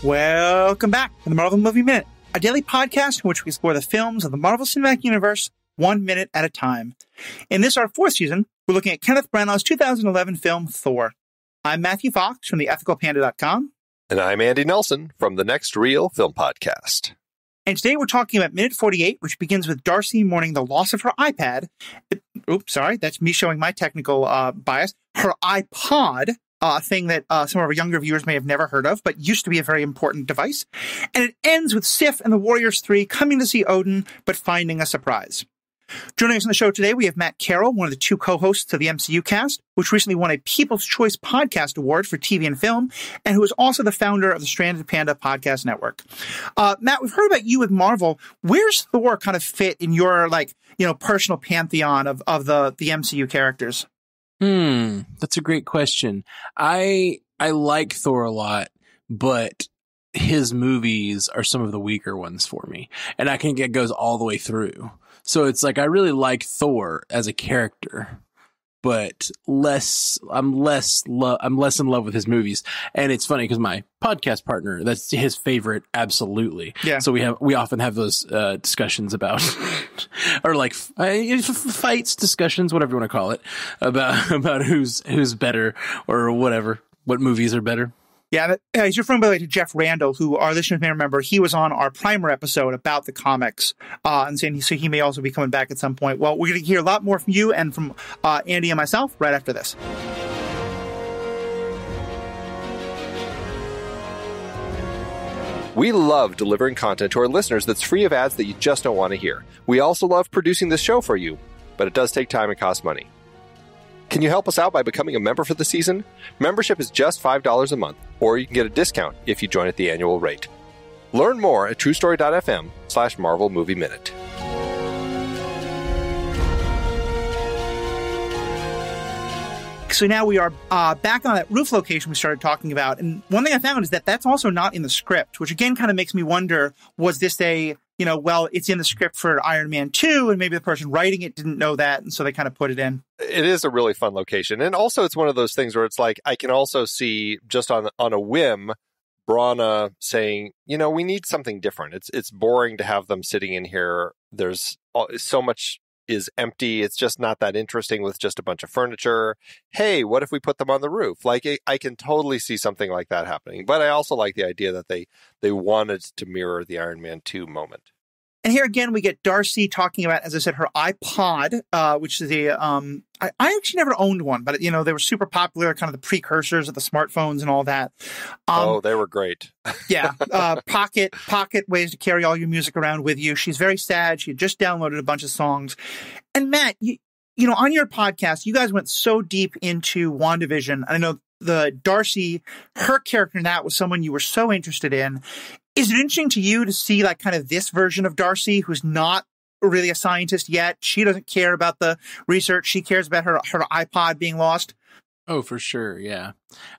Welcome back to the Marvel Movie Minute, a daily podcast in which we explore the films of the Marvel Cinematic Universe 1 minute at a time. In this, our 4th season, we're looking at Kenneth Branagh's 2011 film, Thor. I'm Matthew Fox from theethicalpanda.com. And I'm Andy Nelson from the Next Reel Film Podcast. And today we're talking about minute 48, which begins with Darcy mourning the loss of her iPad. Oops, sorry, that's me showing my technical bias. Her iPod, a thing that some of our younger viewers may have never heard of, but used to be a very important device. And it ends with Sif and the Warriors 3 coming to see Odin, but finding a surprise. Joining us on the show today, we have Matt Carroll, one of the 2 co-hosts of the MCUCast, which recently won a People's Choice Podcast Award for TV and film, and who is also the founder of the Stranded Panda Podcast Network. Matt, we've heard about you with Marvel. Where's Thor kind of fit in your, personal pantheon of the MCU characters? That's a great question. I like Thor a lot, but his movies are some of the weaker ones for me, and I think it goes all the way through. So it's like I really like Thor as a character, but I'm less in love with his movies. And it's funny because my podcast partner, that's his favorite, absolutely. Yeah. So we often have those discussions about, or like fights, discussions, whatever you want to call it, about who's better or whatever, what movies are better. Yeah, he's referring, by the way, to Jeff Randall, who our listeners may remember. He was on our primer episode about the comics, and so he may also be coming back at some point. Well, we're going to hear a lot more from you and from Andy and myself right after this. We love delivering content to our listeners that's free of ads that you just don't want to hear. We also love producing this show for you, but it does take time and cost money. Can you help us out by becoming a member for the season? Membership is just $5 a month, or you can get a discount if you join at the annual rate. Learn more at truestory.fm/Marvel Movie Minute. So now we are back on that roof location we started talking about. And one thing I found is that that's also not in the script, which again kind of makes me wonder, was this it's in the script for Iron Man 2, and maybe the person writing it didn't know that, and so they kind of put it in. It is a really fun location. And also it's one of those things where it's like, I can also see just on a whim, Branagh saying, we need something different. It's boring to have them sitting in here. There's so much is empty. It's just not that interesting with just a bunch of furniture. Hey, what if we put them on the roof? Like, I can totally see something like that happening. But I also like the idea that they wanted to mirror the Iron Man 2 moment. And here again, we get Darcy talking about, as I said, her iPod, which is I actually never owned one, but, they were super popular, kind of the precursors of the smartphones and all that. They were great. Yeah. Pocket ways to carry all your music around with you. She's very sad. She had just downloaded a bunch of songs. And Matt, on your podcast, you guys went so deep into WandaVision. I know the Darcy, her character in that was someone you were so interested in. Is it interesting to you to see kind of this version of Darcy, who's not really a scientist yet? She doesn't care about the research. She cares about her iPod being lost. Oh, for sure. Yeah.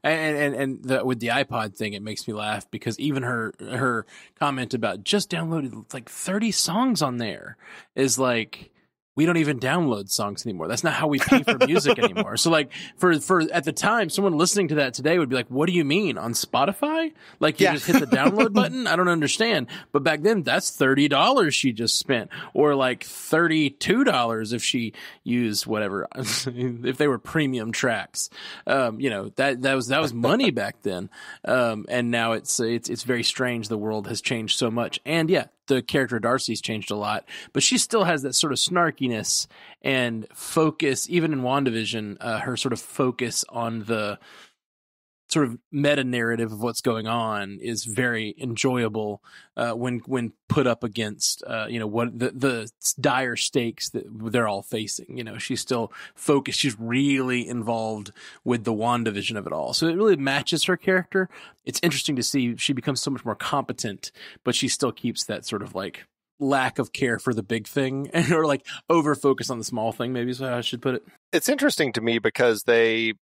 And with the iPod thing, it makes me laugh because even her comment about just downloaded 30 songs on there is like, we don't even download songs anymore. That's not how we pay for music anymore. So for at the time, someone listening to that today would be like, what do you mean, on Spotify? Just hit the download button? I don't understand. But back then, that's $30 she just spent, or $32 if she used whatever, if they were premium tracks. That was money back then. And now it's very strange. The world has changed so much. And yeah, the character Darcy's changed a lot, but she still has that sort of snarkiness and focus. Even in WandaVision, her sort of focus on the sort of meta narrative of what's going on is very enjoyable when put up against what the dire stakes that they're all facing. She's still focused. She's really involved with the WandaVision of it all. So it really matches her character. It's interesting to see she becomes so much more competent, but she still keeps that sort of lack of care for the big thing, or over focus on the small thing, maybe is how I should put it. It's interesting to me because they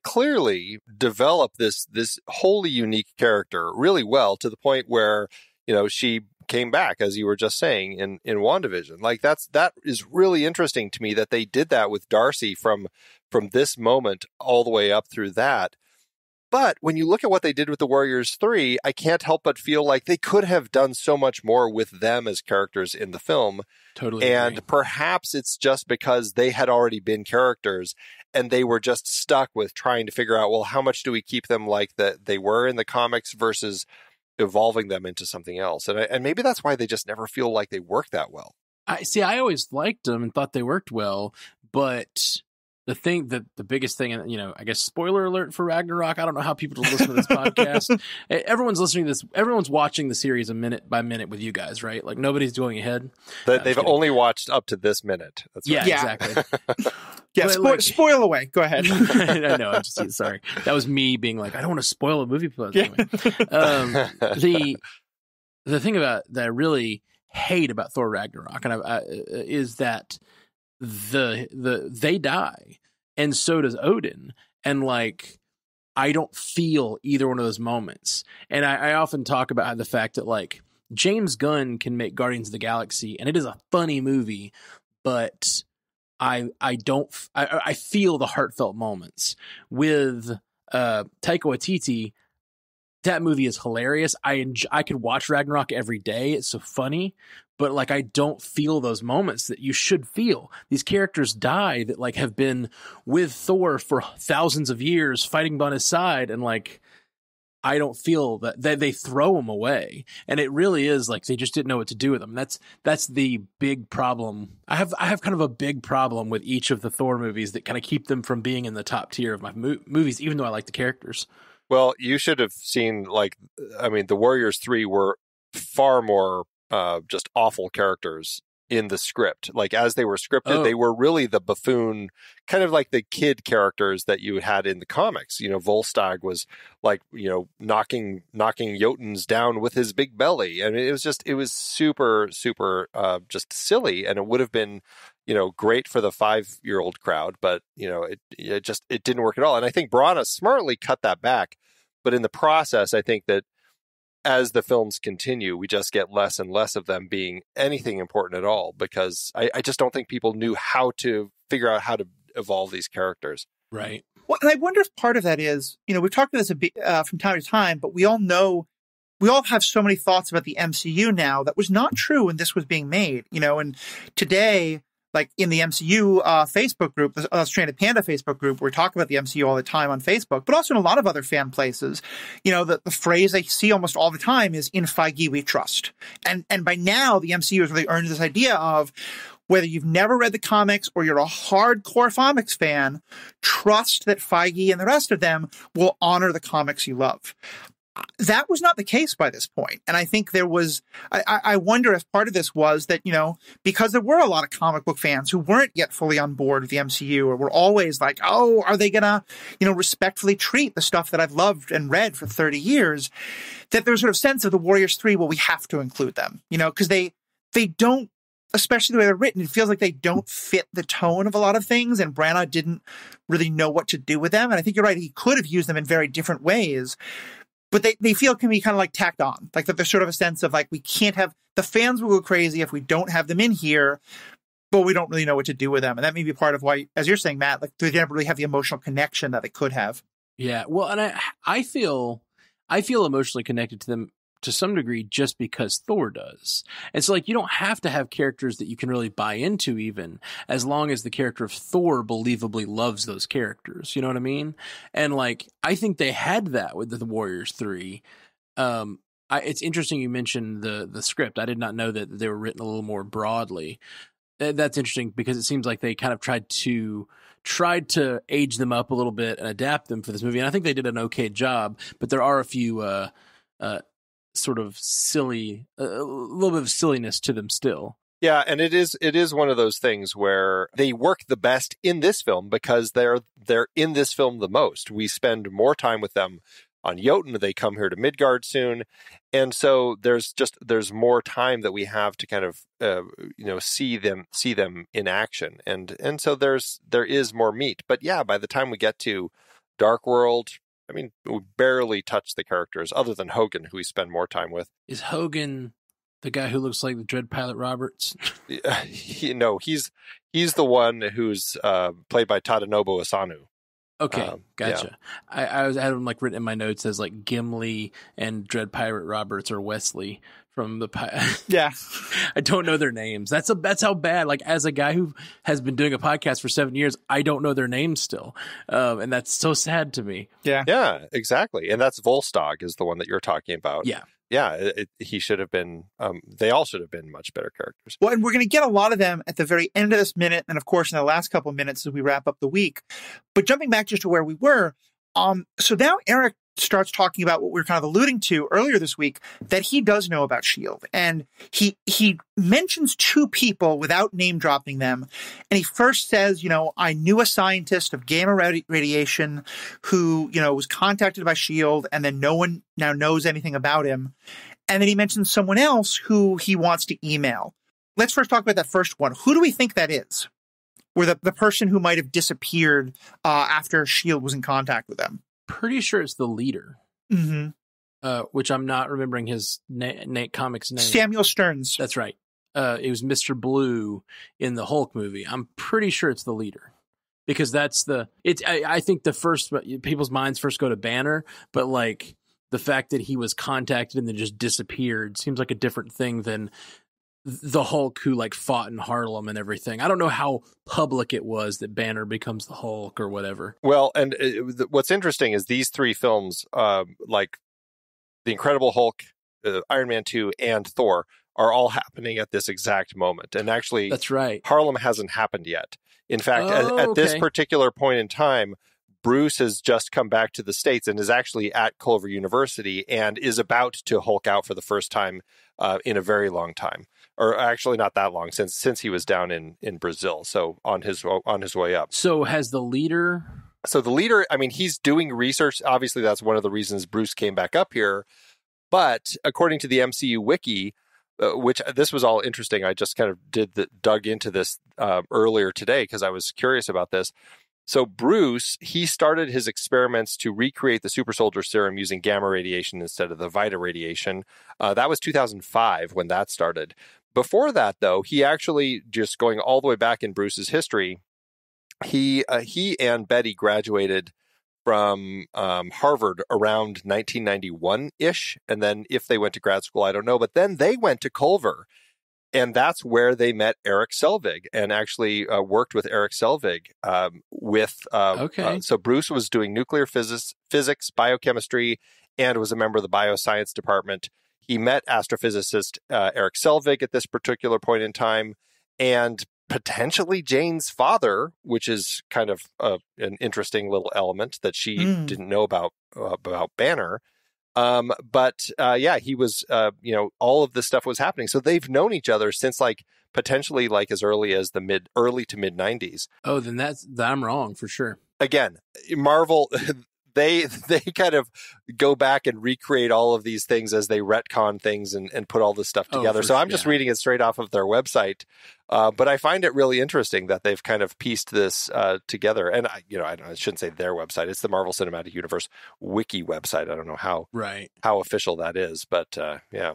clearly develop this wholly unique character really well, to the point where, she came back, as you were just saying, in WandaVision. That is really interesting to me that they did that with Darcy from this moment all the way up through that. But when you look at what they did with the Warriors 3, I can't help but feel like they could have done so much more with them as characters in the film. Totally. And agree. perhaps it's just because they had already been characters and they were just stuck with trying to figure out, well, how much do we keep them like that they were in the comics versus evolving them into something else. And maybe that's why they just never feel like they work that well. I always liked them and thought they worked well, but the biggest thing, and I guess spoiler alert for Ragnarok. I don't know how people listen to this podcast. Everyone's listening to this. Everyone's watching the series a minute by minute with you guys, right? Like nobody's going ahead. They've only watched up to this minute. That's right. Yeah, exactly. Yeah, spoil away. Go ahead. I know. I'm just sorry. That was me being like, I don't want to spoil a movie. Yeah. The thing about that I really hate about Thor Ragnarok is that they die, and so does Odin, and like I don't feel either one of those moments. And I often talk about the fact that like James Gunn can make Guardians of the Galaxy, and it is a funny movie, but I feel the heartfelt moments with Taika Waititi. That movie is hilarious. I could watch Ragnarok every day. It's so funny, but like I don't feel those moments that you should feel. These characters die that like have been with Thor for thousands of years, fighting by his side, and like I don't feel that they throw them away. And it really is like they just didn't know what to do with them. That's the big problem. I have kind of a big problem with each of the Thor movies that kind of keep them from being in the top tier of my movies, even though I like the characters. Well, you should have seen, the Warriors 3 were far more just awful characters in the script. Like, as they were scripted, they were really the buffoon, kind of like the kid characters that you had in the comics. Volstagg was like, knocking Jotuns down with his big belly. I mean, it was super, super just silly. And it would have been, great for the 5-year-old crowd, but it didn't work at all. And I think Branagh smartly cut that back. But in the process, I think that as the films continue, we just get less and less of them being anything important at all, because I just don't think people knew how to figure out how to evolve these characters. Right. Well, and I wonder if part of that is, we've talked about this a bit from time to time, but we all have so many thoughts about the MCU now that was not true when this was being made, and today, like in the MCU Facebook group, the Stranded Panda Facebook group, we talk about the MCU all the time on Facebook, but also in a lot of other fan places. The phrase I see almost all the time is "in Feige we trust," and by now the MCU has really earned this idea of whether you've never read the comics or you're a hardcore comics fan, trust that Feige and the rest of them will honor the comics you love. That was not the case by this point. And I think there was, I wonder if part of this was that, because there were a lot of comic book fans who weren't yet fully on board with the MCU, or were always like, oh, are they going to, respectfully treat the stuff that I've loved and read for 30 years, that there's sort of sense of the Warriors 3, well, we have to include them, because they don't, especially the way they're written, it feels like they don't fit the tone of a lot of things, and Branagh didn't really know what to do with them. And I think you're right, he could have used them in very different ways. But they feel can be kind of like tacked on, like that there's sort of a sense of like, we can't have, the fans will go crazy if we don't have them in here, but we don't really know what to do with them. And that may be part of why, as you're saying, Matt, like they never really have the emotional connection that they could have. Yeah. Well, and I feel emotionally connected to them to some degree just because Thor does. And so like, you don't have to have characters that you can really buy into, even as long as the character of Thor believably loves those characters. You know what I mean? And like, I think they had that with the Warriors 3. It's interesting you mentioned the script. I did not know that they were written a little more broadly. That's interesting because it seems like they kind of tried to age them up a little bit and adapt them for this movie. And I think they did an okay job, but there are a few, sort of silly, a little bit of silliness to them still. Yeah, and it is one of those things where they work the best in this film because they're in this film the most. We spend more time with them on Jotun. They come here to Midgard soon, and so there's more time that we have to kind of see them in action, and so there is more meat. But yeah, by the time we get to Dark World, I mean, we barely touch the characters other than Hogan, who we spend more time with. Is Hogan the guy who looks like the Dread Pilot Roberts? He's the one who's played by Tadanobu Asano. Okay, gotcha. Yeah. I had them like written in my notes as like Gimli and Dread Pirate Roberts or Wesley from the Yeah. I don't know their names. That's how bad. Like, as a guy who has been doing a podcast for 7 years, I don't know their names still, and that's so sad to me. Yeah, exactly. And that's Volstagg is the one that you're talking about. Yeah, he should have been. They all should have been much better characters. Well, and we're going to get a lot of them at the very end of this minute, and of course in the last couple of minutes as we wrap up the week. But jumping back just to where we were, so now Erik starts talking about what we were kind of alluding to earlier this week, that he does know about S.H.I.E.L.D. And he mentions two people without name dropping them. And he first says, I knew a scientist of gamma radiation who, was contacted by S.H.I.E.L.D. and then no one now knows anything about him. And then he mentions someone else who he wants to email. Let's first talk about that first one. Who do we think that is? Or the person who might have disappeared after S.H.I.E.L.D. was in contact with them? pretty sure it's the leader. Mm-hmm. Which I'm not remembering his comic's name. Samuel Stearns. That's right. It was Mr. Blue in the Hulk movie. I'm pretty sure it's the leader. Because that's I think the first, people's minds first go to Banner, but like the fact that he was contacted and then just disappeared seems like a different thing than the Hulk who like fought in Harlem and everything. I don't know how public it was that Banner becomes the Hulk or whatever. Well, and what's interesting is these three films, like The Incredible Hulk, Iron Man 2, and Thor, are all happening at this exact moment. And actually, that's right. Harlem hasn't happened yet. In fact, at this particular point in time, Bruce has just come back to the States and is actually at Culver University and is about to Hulk out for the first time in a very long time. Or actually not that long, since he was down in Brazil. So on his way up. So has the leader... So the leader, I mean, he's doing research. Obviously, that's one of the reasons Bruce came back up here. But according to the MCU Wiki, which this was all interesting. I just kind of dug into this earlier today because I was curious about this. So Bruce, he started his experiments to recreate the super soldier serum using gamma radiation instead of the Vita radiation. That was 2005 when that started. Before that, though, he actually, just going all the way back in Bruce's history, he and Betty graduated from Harvard around 1991-ish. And then if they went to grad school, I don't know. But then they went to Culver. And that's where they met Erik Selvig and actually worked with Erik Selvig so Bruce was doing nuclear physics, biochemistry, and was a member of the bioscience department. He met astrophysicist Erik Selvig at this particular point in time, and potentially Jane's father, which is kind of an interesting little element that she didn't know about Banner. He was, all of this stuff was happening. So they've known each other since potentially as early as the early to mid 90s. Oh, then I'm wrong for sure. Again, Marvel, they kind of go back and recreate all of these things as they retcon things and put all this stuff together. So I'm just reading it straight off of their website. But I find it really interesting that they've kind of pieced this together. And I shouldn't say their website. It's the Marvel Cinematic Universe wiki website. I don't know how official that is, but yeah.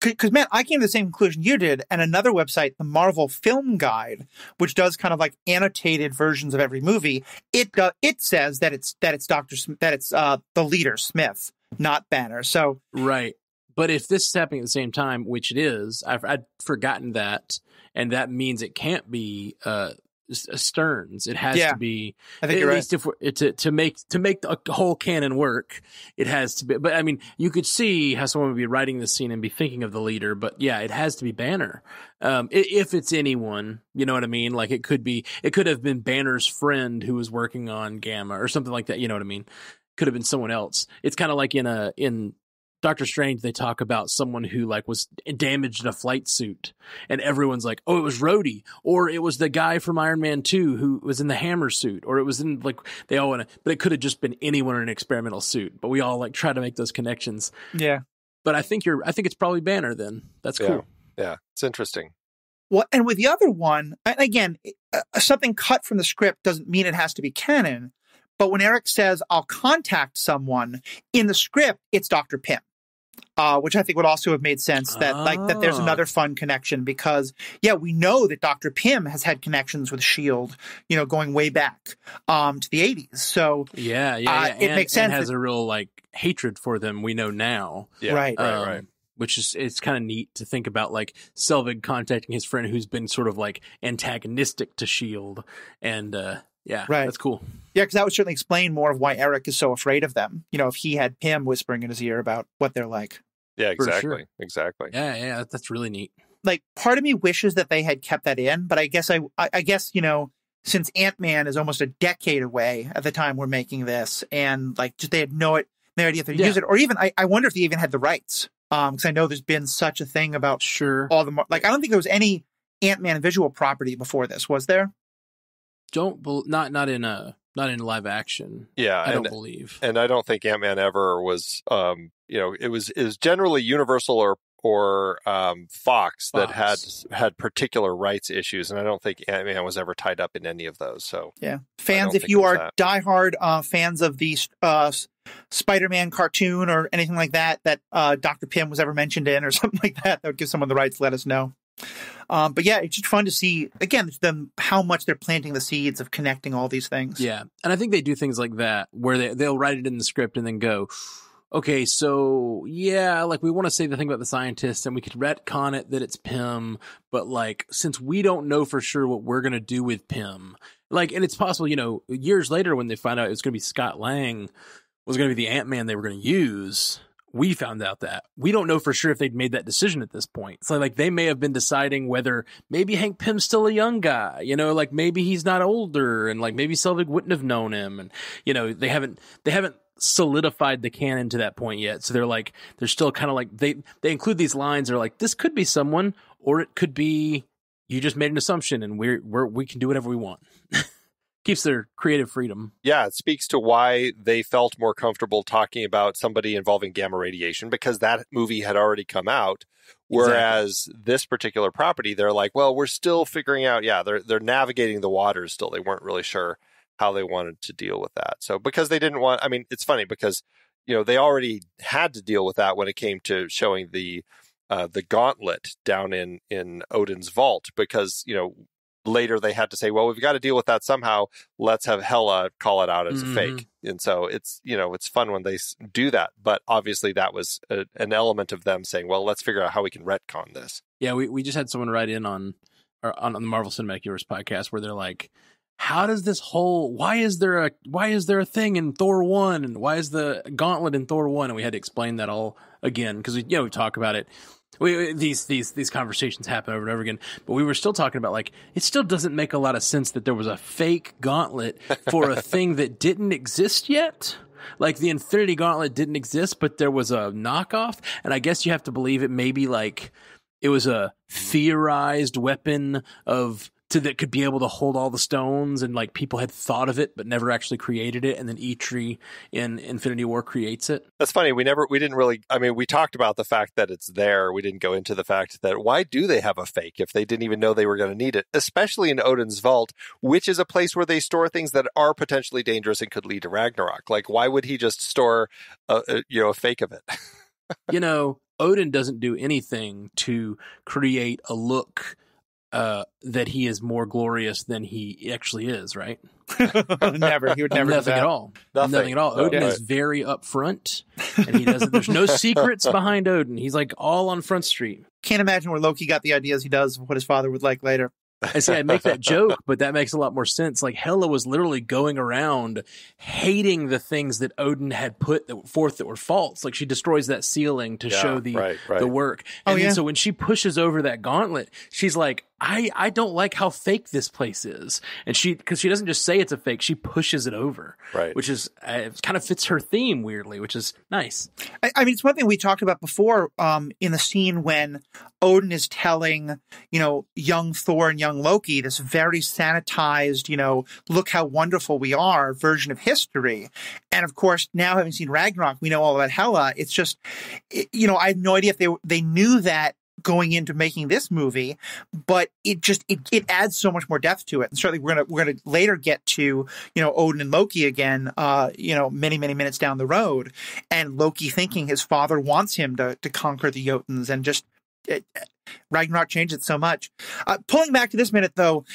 Because, Matt, I came to the same conclusion you did, and another website, the Marvel Film Guide, which does kind of annotated versions of every movie, it says that it's the leader Smith, not Banner. So right, but if this is happening at the same time, which it is, I'd forgotten that, and that means it can't be Stearns. It has to be. I think at least if to make the whole canon work, it has to be. But I mean, you could see how someone would be writing this scene and be thinking of the leader. But yeah, it has to be Banner. If it's anyone, you know what I mean. It could have been Banner's friend who was working on Gamma or something like that. You know what I mean. Could have been someone else. It's kind of like in Doctor Strange, they talk about someone who was damaged in a flight suit, and everyone's like, "Oh, it was Rhodey," or it was the guy from Iron Man 2 who was in the hammer suit, or it was in they all want to, but it could have just been anyone in an experimental suit. But we all try to make those connections. Yeah. But I think it's probably Banner then. That's cool. Yeah, it's interesting. Well, and with the other one, again, something cut from the script doesn't mean it has to be canon. But when Erik says, "I'll contact someone," in the script, it's Dr. Pym. which I think would also have made sense that there's another fun connection because, we know that Dr. Pym has had connections with S.H.I.E.L.D., going way back to the 80s. So it makes sense. And has a real like hatred for them. We know now. Yeah, right. Which is, it's kind of neat to think about, like Selvig contacting his friend who's been sort of like antagonistic to S.H.I.E.L.D. And that's cool. Yeah, because that would certainly explain more of why Erik is so afraid of them. If he had Pym whispering in his ear about what they're like. Yeah, exactly. Sure. Exactly. Yeah, that's really neat. Like, part of me wishes that they had kept that in, but I guess since Ant-Man is almost a decade away at the time we're making this, and like just they had no idea if they'd use it, or even I wonder if they even had the rights. Because I know there's been such a thing about all the I don't think there was any Ant-Man visual property before this, was there? Not in live action. Yeah, I don't believe, and I don't think Ant-Man ever was. It was generally Universal or Fox that had particular rights issues, and I don't think Ant-Man was ever tied up in any of those. So fans, if you are diehard fans of the Spider-Man cartoon or anything like that Dr. Pym was ever mentioned in or something like that would give someone the rights, let us know. But it's just fun to see, again, how much they're planting the seeds of connecting all these things. Yeah, and I think they do things like that where they'll write it in the script and then go, okay, so like we want to say the thing about the scientist and we could retcon it that it's Pym, but like since we don't know for sure what we're going to do with Pym, like, and it's possible, years later when they find out it was going to be Scott Lang was going to be the Ant-Man they were going to use, we found out that. We don't know for sure if they'd made that decision at this point. So like they may have been deciding whether maybe Hank Pym's still a young guy, like maybe he's not older and like maybe Selvig wouldn't have known him. And, they haven't solidified the canon to that point yet. So they're still kind of like, they include these lines. They're like, this could be someone, or it could be, you just made an assumption and we can do whatever we want. Keeps their creative freedom. Yeah, it speaks to why they felt more comfortable talking about somebody involving gamma radiation because that movie had already come out. Whereas this particular property, they're like, well, we're still figuring out. Yeah, they're navigating the waters still. They weren't really sure how they wanted to deal with that. So because they didn't want, it's funny because, they already had to deal with that when it came to showing the gauntlet down in Odin's vault because, later they had to say, well, we've got to deal with that somehow. Let's have Hela call it out as a fake. And so it's, it's fun when they do that. But obviously that was an element of them saying, well, let's figure out how we can retcon this. Yeah, we just had someone write in on the Marvel Cinematic Universe podcast where they're like, how does this why is there a thing in Thor 1 and why is the gauntlet in Thor 1? And we had to explain that all again because we talk about it. These conversations happen over and over again, but we were still talking about like it still doesn't make a lot of sense that there was a fake gauntlet for a thing that didn't exist yet. Like the Infinity Gauntlet didn't exist, but there was a knockoff, and I guess you have to believe it maybe like it was a theorized weapon that could be able to hold all the stones, and like people had thought of it but never actually created it, and then Eitri in Infinity War creates it. That's funny. We didn't really, we talked about the fact that it's there. We didn't go into the fact that why do they have a fake if they didn't even know they were going to need it, especially in Odin's vault, which is a place where they store things that are potentially dangerous and could lead to Ragnarok. Like, why would he just store a fake of it? Odin doesn't do anything to create a look that he is more glorious than he actually is, right? Never. He would never. Nothing at all. Nothing at all. Odin is very upfront, and he doesn't. There's no secrets behind Odin. He's like all on Front Street. Can't imagine where Loki got the ideas he does of what his father would like later. I see. I make that joke, but that makes a lot more sense. Like Hela was literally going around hating the things that Odin had put forth that were false. Like she destroys that ceiling to show the work. And so when she pushes over that gauntlet, she's like, I don't like how fake this place is. And because she doesn't just say it's a fake, she pushes it over. Right. Which is, it kind of fits her theme weirdly, which is nice. It's one thing we talked about before in the scene when Odin is telling, young Thor and young Loki this very sanitized, look how wonderful we are version of history. And of course, now having seen Ragnarok, we know all about Hela. It's just, I have no idea if they knew that going into making this movie, but it adds so much more depth to it. And certainly we're gonna later get to, Odin and Loki again, many minutes down the road, and Loki thinking his father wants him to conquer the Jotuns, and just Ragnarok changed it so much. Pulling back to this minute, though,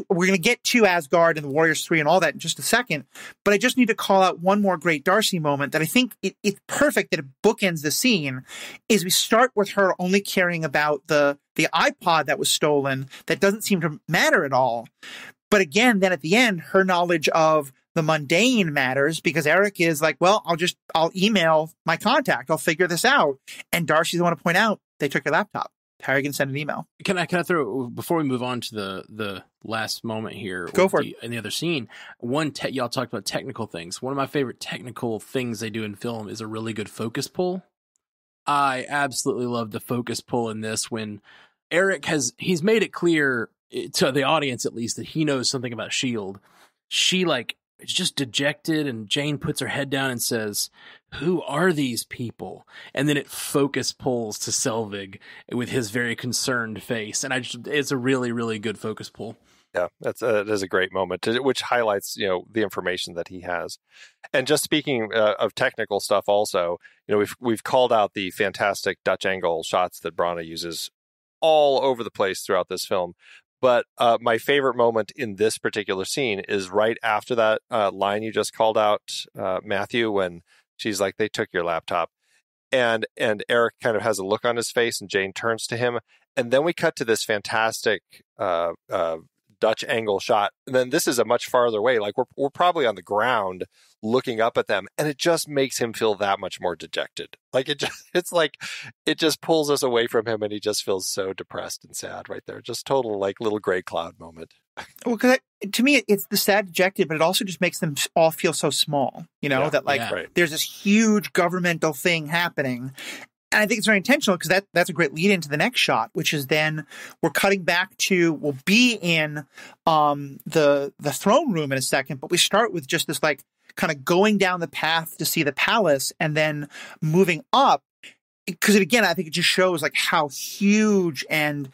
we're going to get to Asgard and the Warriors 3 and all that in just a second, but I just need to call out one more great Darcy moment that I think it's perfect that it bookends the scene. Is we start with her only caring about the iPod that was stolen that doesn't seem to matter at all. But again, then at the end, her knowledge of the mundane matters, because Erik is like, well, I'll email my contact. I'll figure this out. And Darcy's the one to point out, they took your laptop. How are you going to send an email? Can I throw, before we move on to the last moment here? Go for it. In the other scene, y'all talked about technical things. One of my favorite technical things they do in film is a really good focus pull. I absolutely love the focus pull in this, when Erik he's made it clear to the audience, at least, that he knows something about S.H.I.E.L.D. She is just dejected, and Jane puts her head down and says, "Who are these people?" And then it focus pulls to Selvig with his very concerned face, and it's a really, really good focus pull. Yeah, that is a great moment, which highlights the information that he has. And just speaking of technical stuff, also, we've called out the fantastic Dutch angle shots that Branagh uses all over the place throughout this film. But my favorite moment in this particular scene is right after that line you just called out, Matthew, when she's like, "They took your laptop." And Erik kind of has a look on his face, and Jane turns to him. And then we cut to this fantastic Dutch angle shot. And then this is a much farther away. Like we're probably on the ground looking up at them. And it just makes him feel that much more dejected. Like it's like it just pulls us away from him, and he just feels so depressed and sad right there. Just total like little gray cloud moment. Well, because to me, it's the sad dejected, but it also just makes them all feel so small, there's this huge governmental thing happening. And I think it's very intentional, because that's a great lead into the next shot, which is then we're cutting back to, we'll be in the throne room in a second, but we start with just this like kind of going down the path to see the palace, and then moving up, because again, I think it just shows like how huge, and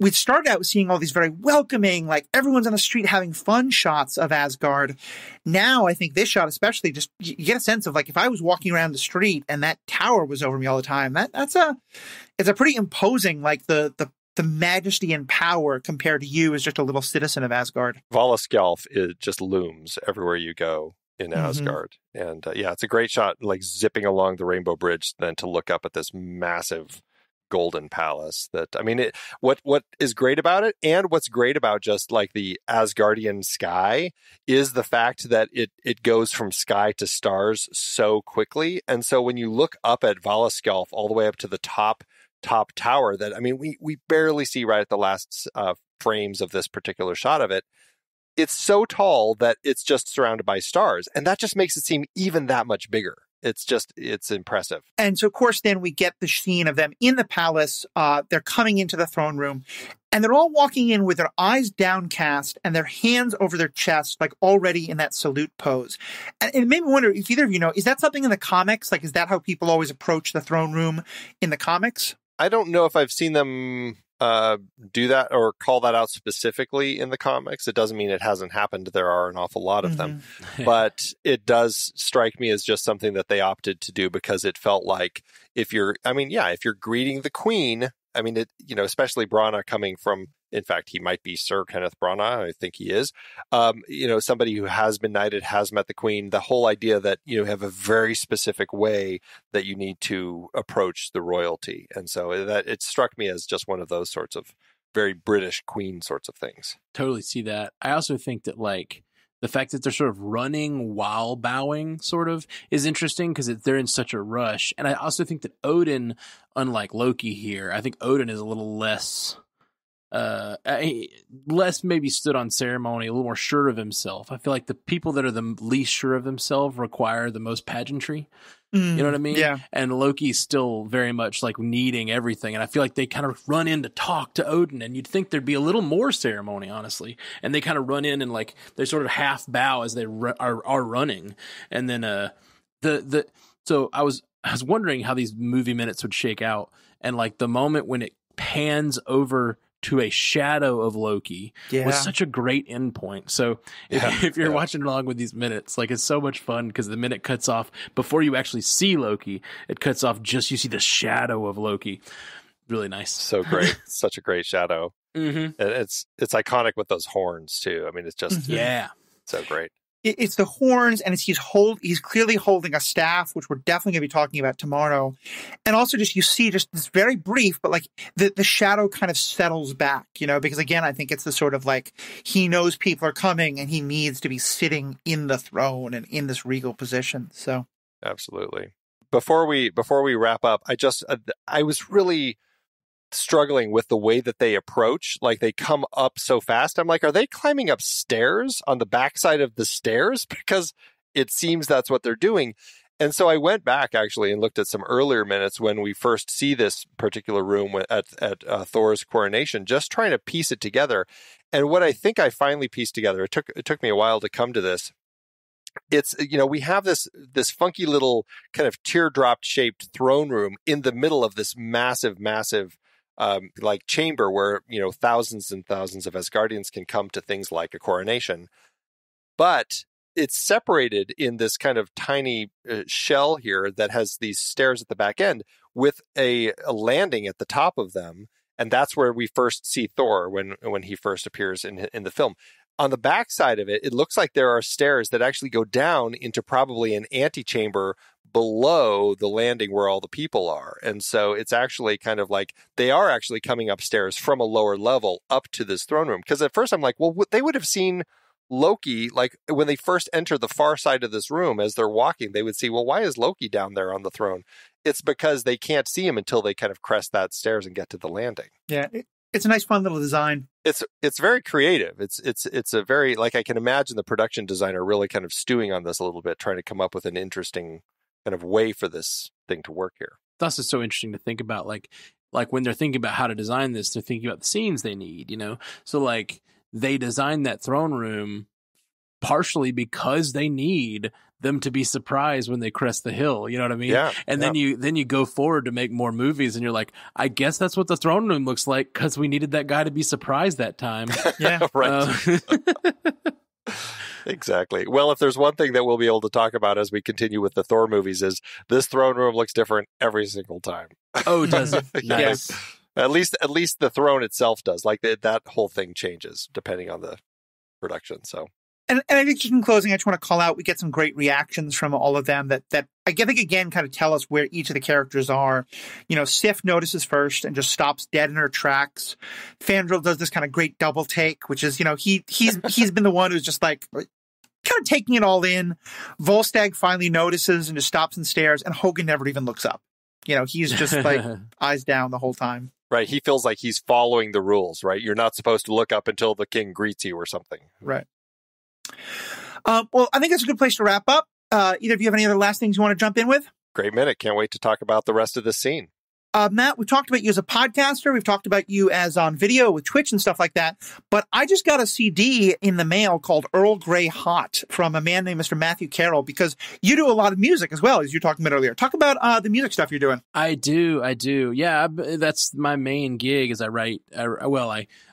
we started out seeing all these very welcoming, like everyone's on the street having fun shots of Asgard. Now, I think this shot especially, just you get a sense of like, if I was walking around the street and that tower was over me all the time, it's a pretty imposing, like the majesty and power compared to you as just a little citizen of Asgard. Valaskjalf, it just looms everywhere you go in Asgard. And it's a great shot, like zipping along the Rainbow Bridge, then to look up at this massive golden palace. What is great about it, and what's great about just like the Asgardian sky, is the fact that it goes from sky to stars so quickly. And so when you look up at Valaskjalf all the way up to the top tower, that we barely see right at the last frames of this particular shot of it. It's so tall that it's just surrounded by stars, and that just makes it seem even that much bigger. It's impressive. And so, of course, then we get the scene of them in the palace. They're coming into the throne room, and they're all walking in with their eyes downcast and their hands over their chest, like already in that salute pose. And it made me wonder if either of you know, is that something in the comics? Like, is that how people always approach the throne room in the comics? I don't know if I've seen them do that or call that out specifically in the comics. It doesn't mean it hasn't happened. There are an awful lot of them, but it does strike me as just something that they opted to do, because it felt like if you're greeting the queen, especially Branagh coming from, in fact, he might be Sir Kenneth Branagh. I think he is. Somebody who has been knighted, has met the queen. The whole idea that you have a very specific way that you need to approach the royalty, and so that it struck me as just one of those sorts of very British queen sorts of things. Totally see that. I also think that like the fact that they're sort of running while bowing sort of is interesting, because they're in such a rush. And I also think that Odin, unlike Loki here, I think Odin is a little less maybe stood on ceremony, a little more sure of himself. I feel like the people that are the least sure of themselves require the most pageantry. You know what I mean? Yeah. And Loki's still very much like needing everything. And I feel like they kind of run in to talk to Odin, and you'd think there'd be a little more ceremony, honestly. And they kind of run in and like they sort of half bow as they are running. And then so I was wondering how these movie minutes would shake out. and like the moment when it pans over to a shadow of Loki was such a great endpoint. So if you're watching along with these minutes, like it's so much fun because the minute cuts off before you actually see Loki. It cuts off you see the shadow of Loki. Really nice. So great. Such a great shadow. And it's iconic with those horns too. I mean, it's just so great. It's the horns, and he's clearly holding a staff, which we're definitely going to be talking about tomorrow. And also you see this very brief, but like the shadow kind of settles back, because again, I think it's the sort of like he knows people are coming and he needs to be sitting in the throne and in this regal position. So absolutely. Before we wrap up, I was really struggling with the way that they approach. Like they come up so fast. I'm like, are they climbing up stairs on the backside of the stairs? Because it seems that's what they're doing. And so I went back actually and looked at some earlier minutes when we first see this particular room at Thor's coronation, just trying to piece it together. And what I think I finally pieced together, it took me a while to come to this. It's, we have this funky little kind of teardrop shaped throne room in the middle of this massive like chamber where, thousands and thousands of Asgardians can come to things like a coronation. But it's separated in this kind of tiny shell here that has these stairs at the back end with a landing at the top of them. And that's where we first see Thor when he first appears in the film. On the back side of it, it looks like there are stairs that actually go down into probably an antechamber below the landing where all the people are. And so it's actually kind of like they are actually coming upstairs from a lower level up to this throne room. Because at first I'm like, well, they would have seen Loki, like when they first enter the far side of this room as they're walking, they would see, well, why is Loki down there on the throne? It's because they can't see him until they kind of crest that stairs and get to the landing. Yeah, it's a nice, fun little design. It's very creative. It's a very, like, I can imagine the production designer really kind of stewing on this a little bit, trying to come up with an interesting kind of way for this thing to work here. That's just so interesting to think about. Like when they're thinking about how to design this, they're thinking about the scenes they need, So like they designed that throne room partially because they need them to be surprised when they crest the hill. You know what I mean? Yeah. And then you go forward to make more movies and you're like, I guess that's what the throne room looks like because we needed that guy to be surprised that time. Yeah. Right. Exactly. Well, if there's one thing that we'll be able to talk about as we continue with the Thor movies is this throne room looks different every single time. Oh, does it? Nice. At least the throne itself does. Like that whole thing changes depending on the production. So. And I think just in closing, I just want to call out, we get some great reactions from all of them that I think, again, kind of tell us where each of the characters are. Sif notices first and just stops dead in her tracks. Fandral does this kind of great double take, which is, he's been the one who's just like kind of taking it all in. Volstagg finally notices and just stops and stares, and Hogan never even looks up. He's just like eyes down the whole time. Right. He feels like he's following the rules, right? You're not supposed to look up until the king greets you or something. Right. Well, I think that's a good place to wrap up. Either of you have any other last things you want to jump in with? Great minute. Can't wait to talk about the rest of this scene. Matt, we've talked about you as a podcaster. We've talked about you as on video with Twitch and stuff like that. But I just got a CD in the mail called Earl Grey Hot from a man named Mr. Matthew Carroll, because you do a lot of music as well, as you were talking about earlier. Talk about the music stuff you're doing. I do. Yeah, that's my main gig is I write.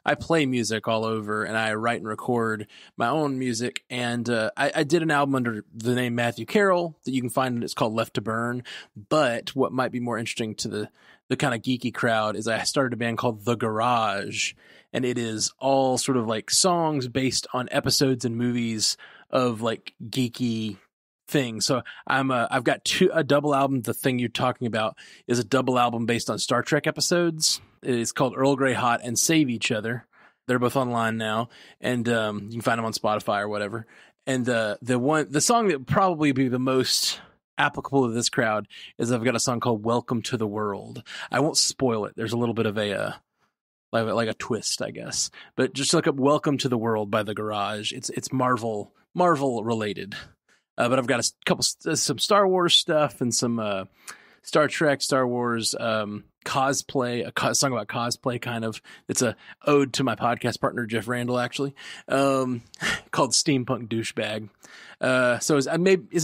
I play music all over, and I write and record my own music. And I did an album under the name Matthew Carroll that you can find. It's called Left to Burn. But what might be more interesting to the kind of geeky crowd is I started a band called The Garage, and it is all sort of like songs based on episodes and movies of like geeky things. So I've got a double album. The thing you're talking about is a double album based on Star Trek episodes. It's called Earl Grey Hot and Save Each Other. They're both online now, and you can find them on Spotify or whatever. And the song that would probably be the most applicable to this crowd is I've got a song called Welcome to the World. I won't spoil it. There's a little bit of a like a twist, I guess. But just look up Welcome to the World by The Garage. It's Marvel related. But I've got some Star Wars stuff and some Star Trek, Star Wars, cosplay, song about cosplay, kind of. It's a ode to my podcast partner Jeff Randall, actually, called Steampunk Douchebag. So is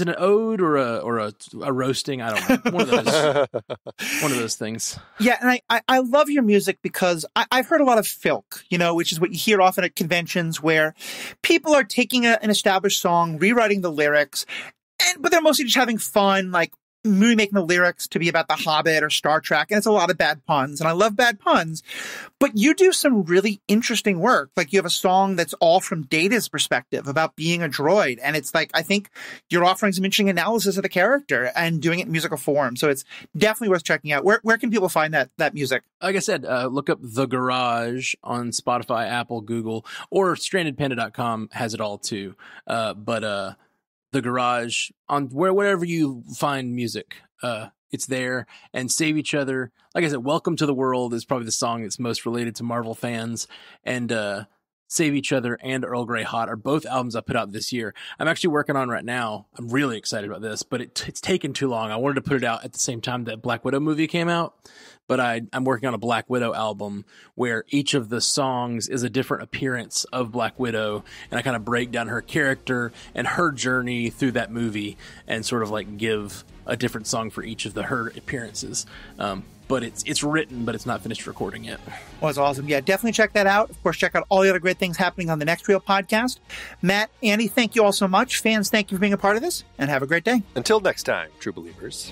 it an ode or a roasting? I don't know. One of those things. Yeah, and I love your music because I've heard a lot of filk, which is what you hear often at conventions where people are taking an established song, rewriting the lyrics, but they're mostly just having fun, like remaking the lyrics to be about The Hobbit or Star Trek, and it's a lot of bad puns, and I love bad puns, but you do some really interesting work. Like, you have a song that's all from Data's perspective about being a droid, and it's like, I think you're offering some interesting analysis of the character and doing it in musical form, so it's definitely worth checking out. Where can people find that music? Like I said, look up The Garage on Spotify, Apple, Google, or strandedpanda.com has it all too. But The Garage on wherever you find music, it's there. And Save Each Other, like I said, Welcome to the World is probably the song that's most related to Marvel fans, and Save Each Other and Earl Grey Hot are both albums I put out this year. I'm actually working on right now. I'm really excited about this, but it's taken too long. I wanted to put it out at the same time that Black Widow movie came out, but I'm working on a Black Widow album where each of the songs is a different appearance of Black Widow, and I kind of break down her character and her journey through that movie and sort of like give a different song for each of her appearances. But it's written, but it's not finished recording yet. Well, it's awesome. Yeah, definitely check that out. Of course, check out all the other great things happening on the Next Reel podcast. Matt, Andy, thank you all so much. Fans, thank you for being a part of this, and have a great day. Until next time, true believers.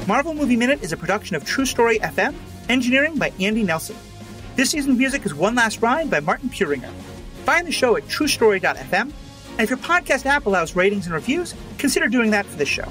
Marvel Movie Minute is a production of True Story FM, engineering by Andy Nelson. This season's music is One Last Ride by Martin Puringer. Find the show at truestory.fm. And if your podcast app allows ratings and reviews, consider doing that for this show.